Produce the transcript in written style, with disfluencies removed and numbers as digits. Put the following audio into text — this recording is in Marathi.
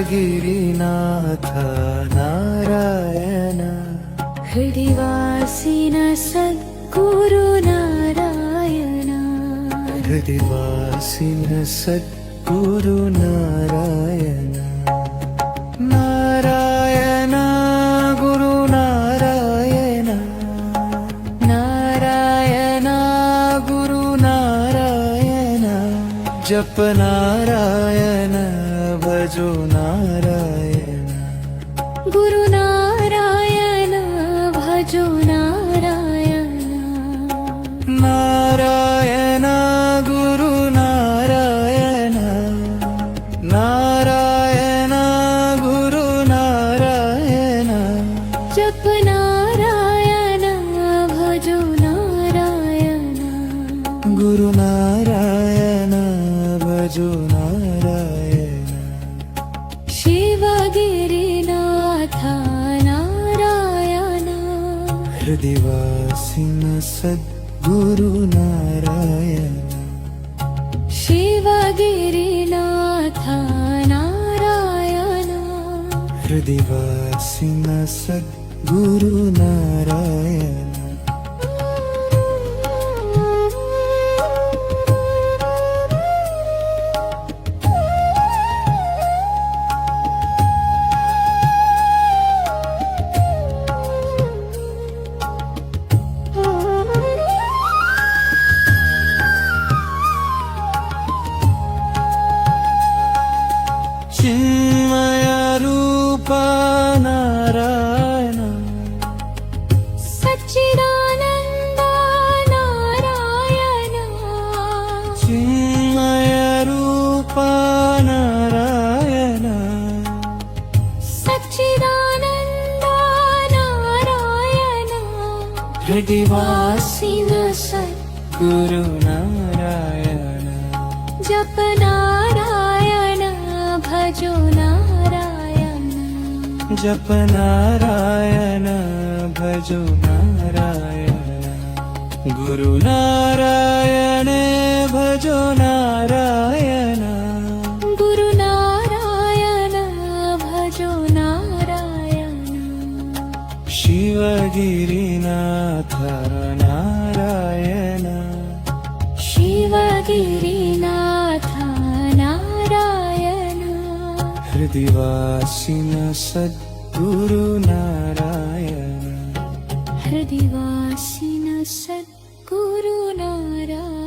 शिवगिरिनाथ नारायण हृदिवासिन सद्गुरु नारायण हृदिवासिन सद्गुरु नारायण नारायण गुरु नारायण नारायण गुरु नारायण जप नारायण भजो नारायण गुरु नारायण भजो नारायण नारायण गुरु नारायण नारायण गुरु नारायण जप नारायण भजो नारायण गुरु नारायण भजो नारायण शिवगिरिनाथ नारायण हृदिवासिन सद्गुरु नारायण शिवगिरिनाथ नारायण हृदिवासिन सद्गुरु नारायण चिन्मय रूप नारायण सच्चिदानन्द नारायण चिन्मय रूप नारायण सच्चिदानन्द नारायण हृदिवासिन सद्गुरु नारायण जप नारायण भजो नारायण जप नारायण भजो नारायण गुरु नारायण भजो नारायण गुरु नारायण भजो नारायण शिवगिरिनाथ नारायण शिवगिरिनाथ नारायण हृदिवासिन सद्गुरु नारायण हृदिवासिन सद्गुरु नारायण